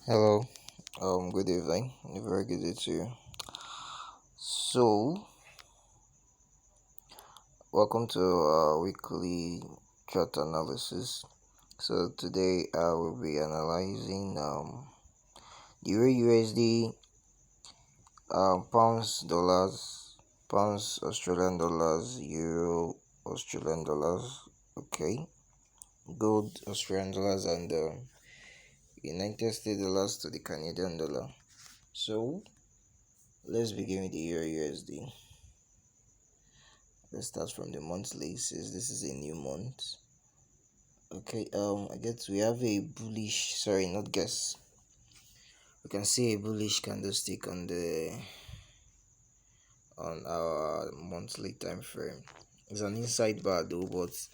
Hello, good evening, a very good day to you. So, welcome to our weekly chart analysis. So, today I will be analyzing Euro USD, pounds, dollars, pounds, Australian dollars, Euro, Australian dollars, okay, gold, Australian dollars, and United States dollars to the Canadian dollar. So, let's begin with the Euro USD. Let's start from the monthly. Since this is a new month. Okay, I guess we have a bullish, sorry, not guess. We can see a bullish candlestick on our monthly time frame. It's an inside bar though, but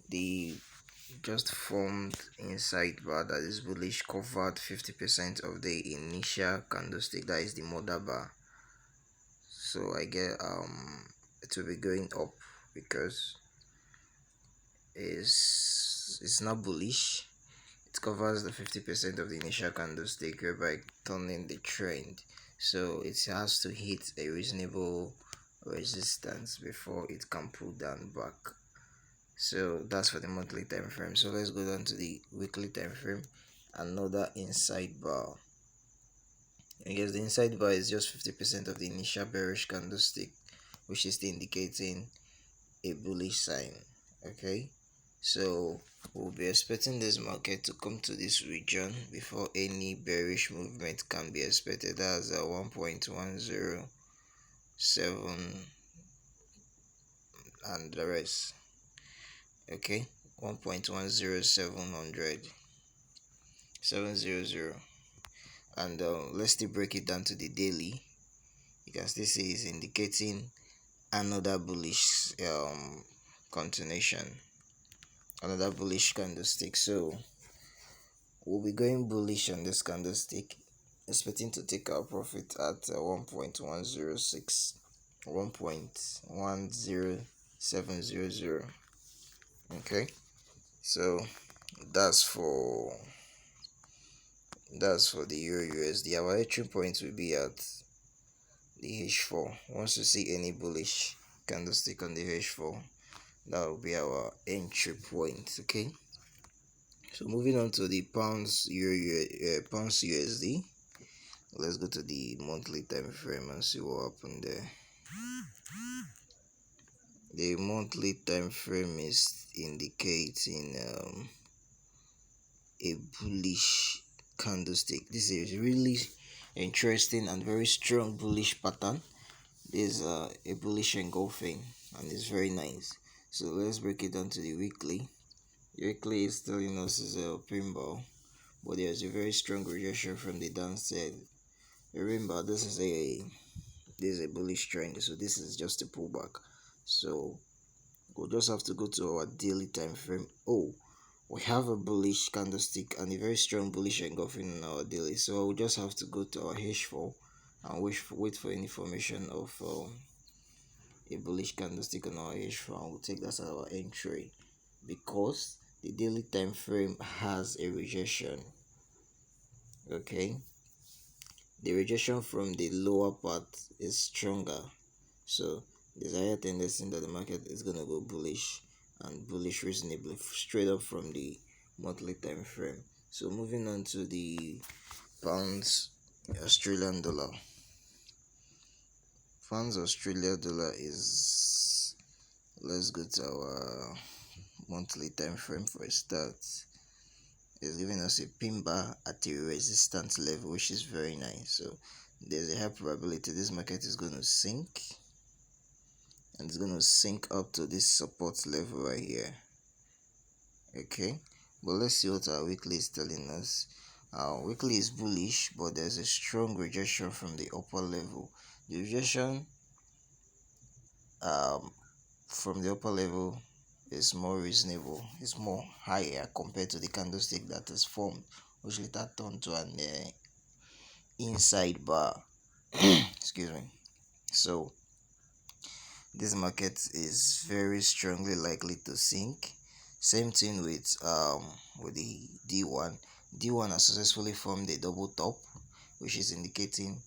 the just formed inside bar that is bullish covered 50% of the initial candlestick, that is the mother bar. So I get it will be going up because it's not bullish. It covers the 50% of the initial candlestick by turning the trend, so it has to hit a reasonable resistance before it can pull down back. So that's for the monthly time frame. So let's go down to the weekly time frame. Another inside bar. I guess the inside bar is just 50% of the initial bearish candlestick, which is indicating a bullish sign. Okay, so we'll be expecting this market to come to this region before any bearish movement can be expected. That's a 1.107 and the rest. Okay, 1.10700 700, and let's still break it down to the daily. You can still see it's indicating another bullish continuation, another bullish candlestick. So we'll be going bullish on this candlestick, expecting to take our profit at 1.106, 1.10700. Okay, so that's for the Euro USD. Our entry point will be at the H4. Once we see any bullish candlestick on the H4, that will be our entry point. Okay, so moving on to the pounds pounds USD. Let's go to the monthly time frame and see what happened there. The monthly time frame is indicating a bullish candlestick. This is really interesting and very strong bullish pattern. There's a bullish engulfing, and it's very nice. So let's break it down to the weekly. The weekly is telling us is a pinball, but there's a very strong rejection from the downside. Remember, this is a bullish trend, so this is just a pullback. So we'll just have to go to our daily time frame. Oh, we have a bullish candlestick and a very strong bullish engulfing in our daily, so we'll just have to go to our H4 and wait for any formation of a bullish candlestick on our H4, and we'll take that as our entry because the daily time frame has a rejection. Okay, the rejection from the lower part is stronger, so there's a higher tendency that the market is going to go bullish, and bullish reasonably straight up from the monthly time frame. So moving on to the pounds Australian dollar. Pounds Australian dollar is, let's go to our monthly time frame for a start. It's giving us a pin bar at a resistance level, which is very nice. So there's a high probability this market is going to sink, and it's going to sink up to this support level right here. Okay, but let's see what our weekly is telling us. Our weekly is bullish, but there's a strong rejection from the upper level. The rejection from the upper level is more reasonable, it's more higher compared to the candlestick that is formed, which later turned to an inside bar. Excuse me. So this market is very strongly likely to sink. Same thing with the D1. D1 has successfully formed a double top, which is indicating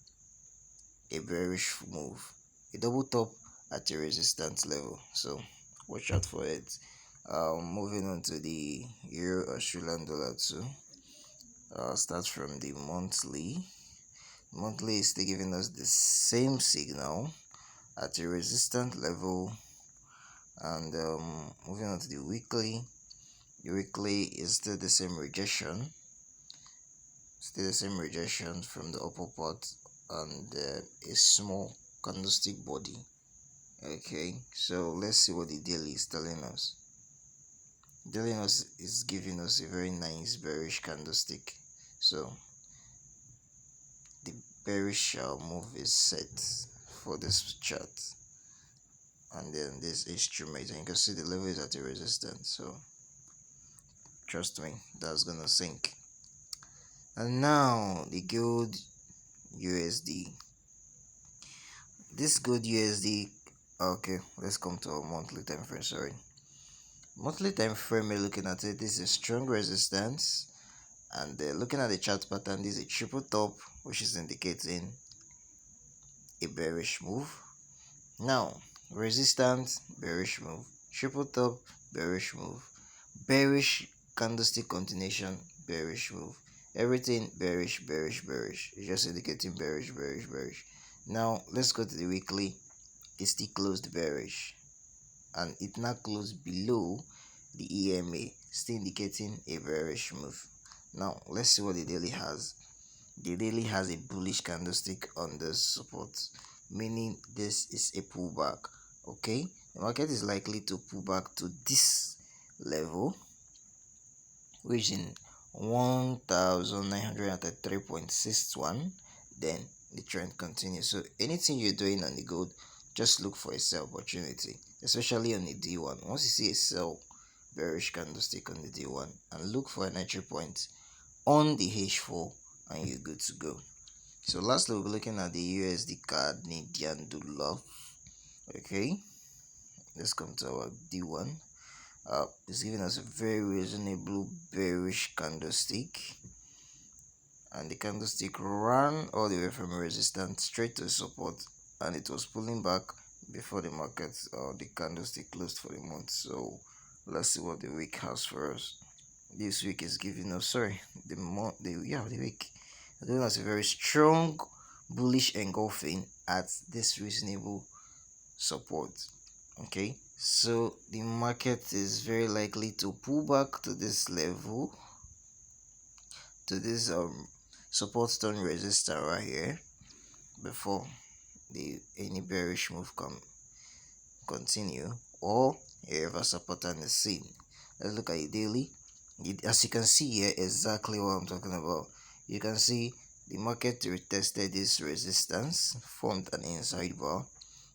a bearish move, a double top at a resistance level. So watch out for it. Moving on to the Euro Australian dollar too. Start from the monthly. Monthly is still giving us the same signal at a resistant level, and moving on to the weekly. The weekly is still the same rejection, from the upper part, and a small candlestick body. Okay, so let's see what the daily is telling us. Daily is giving us a very nice bearish candlestick. So the bearish move is set for this chart, and then this instrument, and you can see the level is at a resistance. So trust me, that's gonna sink. And now the gold USD. This gold USD. Okay, let's come to our monthly time frame. Sorry, monthly time frame. We're looking at it. This is a strong resistance, and looking at the chart pattern, this is a triple top, which is indicating a bearish move. Now, resistance, bearish move, triple top, bearish move, bearish candlestick continuation, bearish move. Everything bearish, bearish, bearish. It's just indicating bearish, bearish, bearish. Now let's go to the weekly. It still closed bearish, and it now closed below the EMA, still indicating a bearish move. Now let's see what the daily has. The daily has a bullish candlestick on the support, meaning this is a pullback. Okay, the market is likely to pull back to this level, which is in 1933.61. Then the trend continues. So anything you're doing on the gold, just look for a sell opportunity, especially on the D1. Once you see a sell bearish candlestick on the D1, and look for an entry point on the H4, and you're good to go. So lastly, we'll be looking at the USD Canadian dollar. Okay, let's come to our D1. It's giving us a very reasonable bearish candlestick, and the candlestick ran all the way from resistance straight to support, and it was pulling back before the market the candlestick closed for the month. So let's see what the week has for us. This week is giving us the week is giving us a very strong bullish engulfing at this reasonable support. Okay, so the market is very likely to pull back to this level, to this support stone resistor right here, before any bearish move continue, or a reversal pattern is seen. Let's look at the daily. As you can see here, exactly what I'm talking about. You can see the market retested this resistance, formed an inside bar.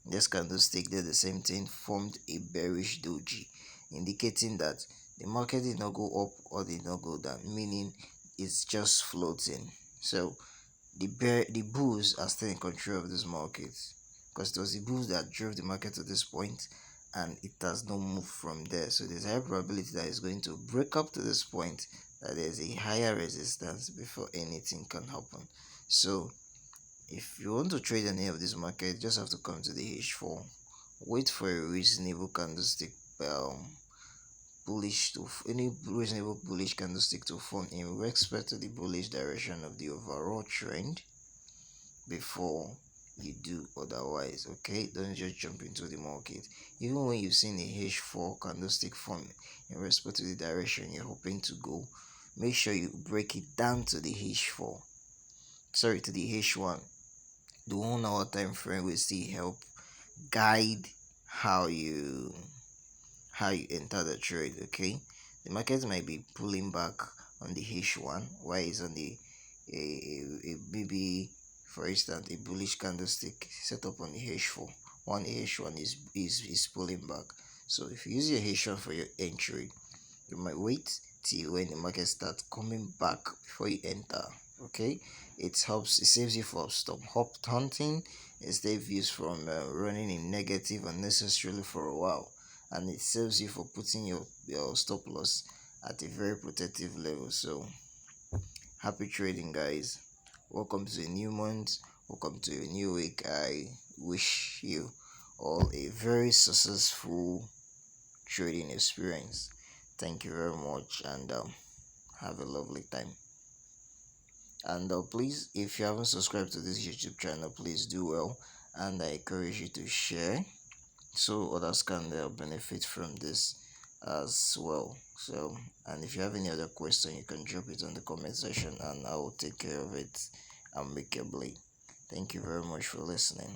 This candlestick did the same thing, formed a bearish doji, indicating that the market did not go up or did not go down, meaning it's just floating. So the bulls are still in control of this market, because it was the bulls that drove the market to this point, and it has not moved from there. So there's a high probability that it's going to break up to this point, that there's a higher resistance before anything can happen. So if you want to trade any of this market, you just have to come to the H4, wait for a reasonable candlestick bullish to any reasonable bullish candlestick to form in respect to the bullish direction of the overall trend before you do otherwise. Okay, don't just jump into the market even when you've seen a H4 candlestick form in respect to the direction you're hoping to go. Make sure you break it down to the H4, sorry, to the H1. The 1 hour time frame will still help guide how you enter the trade. Okay, the market might be pulling back on the H1, while it's on the maybe, for instance, a bullish candlestick set up on the H4. One H1 is pulling back. So if you use your H1 for your entry, you might wait till when the market starts coming back before you enter. Okay, it saves you from stop hop hunting. It saves you from running in negative unnecessarily for a while, and it saves you for putting your stop loss at a very protective level. So Happy trading, guys. Welcome to a new month. Welcome to a new week. I wish you all a very successful trading experience. Thank you very much, and have a lovely time. And please, if you haven't subscribed to this YouTube channel, please do well, and I encourage you to share so others can benefit from this as well. So, and if you have any other question, you can drop it on the comment section and I will take care of it amicably. Thank you very much for listening.